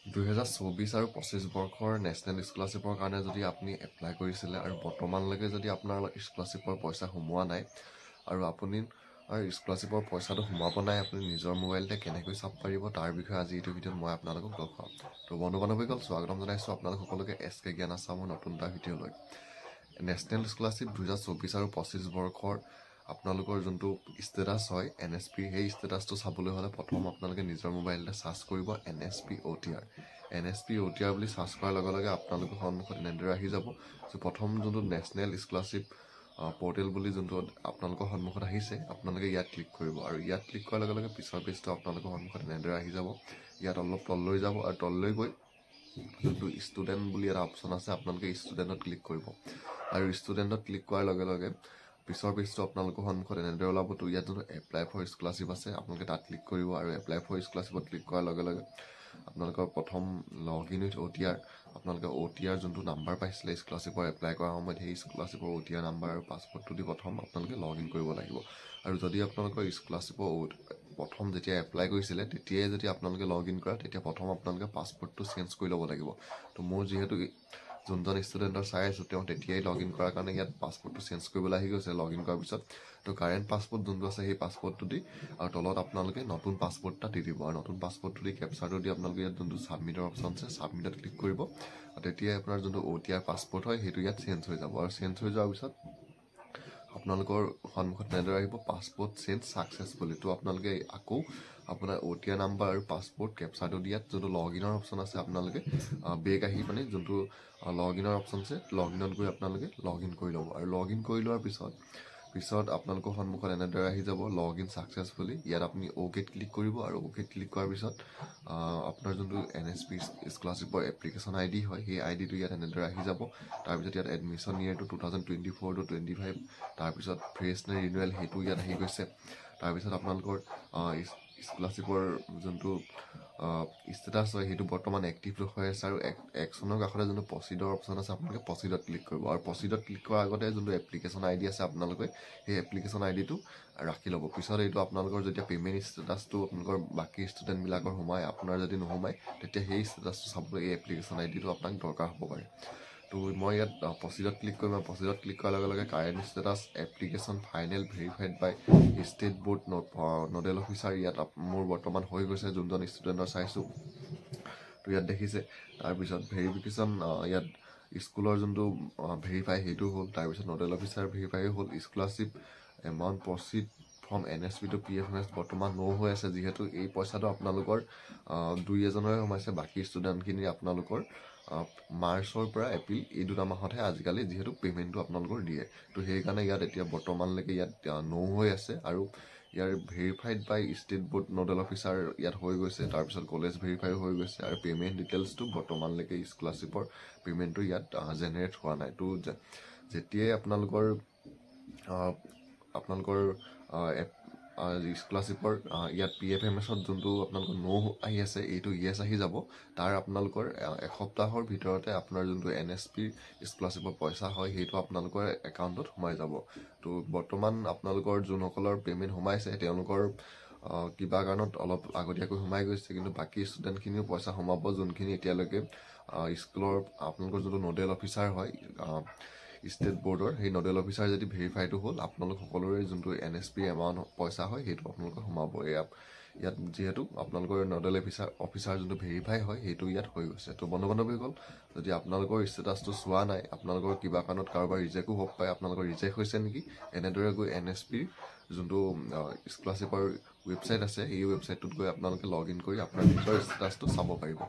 2024 আৰু 25 বৰ্ষৰ নেশ্যনেল স্কলাৰশ্বিপৰ কাৰণে যদি আপুনি এপ্লাই কৰিছিলে আৰু বৰ্তমানলৈকে যদি আপোনাৰ স্কলাৰশ্বিপৰ পইচা সোমোৱা নাই আৰু আপুনি স্কলাৰশ্বিপৰ পইচাটো সোমাব নাই, আপুনি নিজৰ মোবাইলতে কেনেকৈ চাব পাৰিব তাৰ বিষয়ে আজি এইটো ভিডিঅ'ত মই আপোনালোকক দেখুৱাম। তো বন্ধু বান্ধৱীসকল, স্বাগতম জনাইছোঁ আপোনালোক সকলোকে SK জ্ঞান আছামৰ নতুন এটা ভিডিঅ'লৈ। নেশ্যনেল স্কলাৰশ্বিপ 2024 আৰু 25 বৰ্ষৰ আপোনালোকৰ যোনটো ষ্টেটাছ হয় NSP, সেই ষ্টেটাছটো চাবলৈ হ'লে প্ৰথম আপোনালোকে নিজৰ মোবাইলতে চাৰ্চ কৰিব NSP OTR। NSP OTR বুলি চাৰ্চ কৰাৰ লগে লগে আপোনালোকৰ সন্মুখত এনেদৰে আহি যাব। প্ৰথম যোনটো নেশ্যনেল স্কলাৰশ্বিপ পৰ্টেল বুলি যোনটো আপোনালোকৰ সন্মুখত আহিছে, আপোনালোকে ইয়াত ক্লিক কৰিব আৰু ইয়াত ক্লিক কৰাৰ লগে লগে পিছৰ পেজটো আপোনালোকৰ সন্মুখত এনেদৰে আহি যাব। ইয়াত অলপ তললৈ যাব আৰু তললৈ গৈ যোনটো ষ্টুডেণ্ট বুলি এটা অপশ্যন আছে, আপোনালোকে ষ্টুডেণ্টত ক্লিক কৰিব আৰু ষ্টুডেণ্টত ক্লিক কৰাৰ লগে লগে পিছৰ পেজটো আপোনালোকৰ সন্মুখত এনেদৰে ওলাব। তো ইয়াত যোনটো এপ্লাই ফৰ স্কলাৰশ্বিপ আছে, আপোনালোকে তাত ক্লিক কৰিব আৰু এপ্লাই ফৰ স্কলাৰশ্বিপত ক্লিক কৰাৰ লগে লগে আপোনালোকৰ প্ৰথম লগ ইন উইথ OTR, আপোনালোকে OTR যোনটো নাম্বাৰ পাইছিলে স্কলাৰশ্বিপৰ এপ্লাই কৰাৰ সময়ত, সেই স্কলাৰশ্বিপৰ OTR নাম্বাৰ আৰু পাছপৰ্টটো দি প্ৰথম আপোনালোকে লগ ইন কৰিব লাগিব। আৰু যদি আপোনালোকৰ স্কলাৰশ্বিপৰ প্ৰথম যেতিয়া এপ্লাই কৰিছিলে তেতিয়াই যদি আপোনালোকে লগ ইন কৰা, তেতিয়া প্ৰথম আপোনালোকে পাছপৰ্টটো চেঞ্জ কৰি ল'ব লাগিব। তো মোৰ যিহেতু যোনজন ষ্টুডেণ্টৰ চাই আছোঁ, তেওঁ তেতিয়াই লগ ইন কৰাৰ কাৰণে ইয়াত পাছপৰ্টটো চেঞ্জ কৰিবলৈ আহি গৈছে লগ ইন কৰাৰ পিছত। তো কাৰেণ্ট পাছপৰ্ট যোনটো আছে সেই পাছপৰ্টটো দি আৰু তলত আপোনালোকে নতুন পাছপৰ্ট এটা দি দিব আৰু নতুন পাছপৰ্টটো দি কেপচাৰটো দি আপোনালোকে ইয়াত যোনটো ছাবমিটৰ অপশ্যন আছে ছাবমিটত ক্লিক কৰিব। তেতিয়াই আপোনাৰ যোনটো OTR পাছপৰ্ট হয় সেইটো ইয়াত চেঞ্জ হৈ যাব আৰু চেঞ্জ হৈ যোৱাৰ পিছত আপোনালোকৰ সন্মুখত এনেদৰে আহিব পাছপৰ্ট চেঞ্জ ছাকচেছফুলি। তো আপোনালোকে আকৌ আপোনাৰ OTR নাম্বাৰ আৰু পাছপৰ্ট কেপচাৰটো দিয়াত যোনটো লগ ইনৰ অপশ্যন আছে, আপোনালোকে বেক আহি মানে যোনটো লগ ইনৰ অপশ্যন আছে, লগ ইনত গৈ আপোনালোকে লগ ইন কৰি ল'ব আৰু লগ ইন কৰি লোৱাৰ পিছত আপোনালোকৰ সন্মুখত এনেদৰে আহি যাব লগ ইন ছাকচেছফুলি। ইয়াত আপুনি OKত ক্লিক কৰিব আৰু OKত ক্লিক কৰাৰ পিছত আপোনাৰ যোনটো NSP স্কলাৰশ্বিপৰ এপ্লিকেশ্যন ID হয়, সেই IDটো ইয়াত এনেদৰে আহি যাব। তাৰপিছত ইয়াত এডমিশ্যন ইয়েৰটো 2024 to 25, তাৰপিছত ফ্ৰেছ নে ৰিনুৱেল সেইটো ইয়াত আহি গৈছে। তাৰপিছত আপোনালোকৰ স্কলাৰশ্বিপৰ যোনটো ষ্টেটাছ হয় সেইটো বৰ্তমান এক্টিভ হৈ আছে আৰু একশ্যনৰ কাষতে যোনটো প্ৰচিডৰ অপশ্যন আছে, আপোনালোকে প্ৰচিডত ক্লিক কৰিব আৰু প্ৰচিডত ক্লিক কৰাৰ আগতে যোনটো এপ্লিকেশ্যন ID আছে, আপোনালোকে সেই এপ্লিকেশ্যন IDটো ৰাখি ল'ব। পিছত এইটো আপোনালোকৰ যেতিয়া পে'মেণ্ট ষ্টেটাছটো আপোনালোকৰ বাকী ষ্টুডেণ্টবিলাকৰ সোমায়, আপোনাৰ যদি নোসোমায় তেতিয়া সেই ষ্টেটাছটো চাবলৈ এই এপ্লিকেশ্যন IDটো আপোনাক দৰকাৰ হ'ব পাৰে। তো মই ইয়াত প্ৰচিডত ক্লিক কৰিম আৰু প্ৰচিডত ক্লিক কৰাৰ লগে লগে current status application final verified by state board nodal officer ইয়াত মোৰ বৰ্তমান হৈ গৈছে, যোনজন ষ্টুডেণ্টৰ চাইছোঁ। তো ইয়াত দেখিছে। তাৰপিছত ভেৰিফিকেশ্যন ইয়াত স্কুলৰ যোনটো ভেৰিফাই সেইটো হ'ল, তাৰপিছত নডেল অফিচাৰ ভেৰিফাই হ'ল। Scholarship amount proceed from NSP to PFMS বৰ্তমান হৈ আছে, যিহেতু এই পইচাটো আপোনালোকৰ 2-এজনৰে সোমাইছে, বাকী ষ্টুডেণ্টখিনি আপোনালোকৰ মাৰ্চৰ পৰা এপ্ৰিল এই 2টা মাহতহে আজিকালি যিহেতু পে'মেণ্টটো আপোনালোকৰ দিয়ে। তো সেইকাৰণে ইয়াত এতিয়া বৰ্তমানলৈকে ইয়াত হৈ আছে আৰু ইয়াৰ verified by state board nodal officer ইয়াত হৈ গৈছে। তাৰপিছত কলেজ ভেৰিফাই হৈ গৈছে আৰু পে'মেণ্ট ডিটেইলছটো বৰ্তমানলৈকে স্কলাৰশ্বিপৰ পে'মেণ্টটো ইয়াত জেনেৰেট হোৱা নাই। তো যেতিয়াই আপোনালোকৰ স্কলাৰশ্বিপৰ ইয়াত PFMSত যোনটো আপোনালোকৰ আহি আছে, এইটো য়েছ আহি যাব। তাৰ আপোনালোকৰ এসপ্তাহৰ ভিতৰতে আপোনাৰ যোনটো NSP স্কলাৰশ্বিপৰ পইচা হয় সেইটো আপোনালোকৰ একাউণ্টত সোমাই যাব। তো বৰ্তমান আপোনালোকৰ যোনসকলৰ পে'মেণ্ট সোমাইছে তেওঁলোকৰ কিবা কাৰণত অলপ আগতীয়াকৈ সোমাই গৈছে, কিন্তু বাকী ষ্টুডেণ্টখিনিও পইচা সোমাব যোনখিনি এতিয়ালৈকে স্কুলৰ আপোনালোকৰ যোনটো নডেল অফিচাৰ হয় ষ্টেট বোৰ্ডৰ, সেই নডেল অফিচাৰ যদি ভেৰিফাইটো হ'ল, আপোনালোক সকলোৰে যোনটো NSP এমাউণ্ট পইচা হয় সেইটো আপোনালোকে সোমাব। ইয়াত যিহেতু আপোনালোকৰ নডেল অফিচাৰ যোনটো ভেৰিফাই হয় সেইটো ইয়াত হৈ গৈছে। তো বন্ধু বান্ধৱীসকল, যদি আপোনালোকৰ ষ্টেটাছটো চোৱা নাই, আপোনালোকৰ কিবা কাৰণত কাৰোবাৰ ৰিজেক্টো হ'ব পাৰে, আপোনালোকৰ ৰিজেক্ট হৈছে নেকি, এনেদৰে গৈ NSPৰ যোনটো স্কলাৰশ্বিপৰ ৱেবছাইট আছে, এই ৱেবছাইটটোত গৈ আপোনালোকে লগ ইন কৰি আপোনাৰ নিজৰ ষ্টেটাছটো চাব পাৰিব।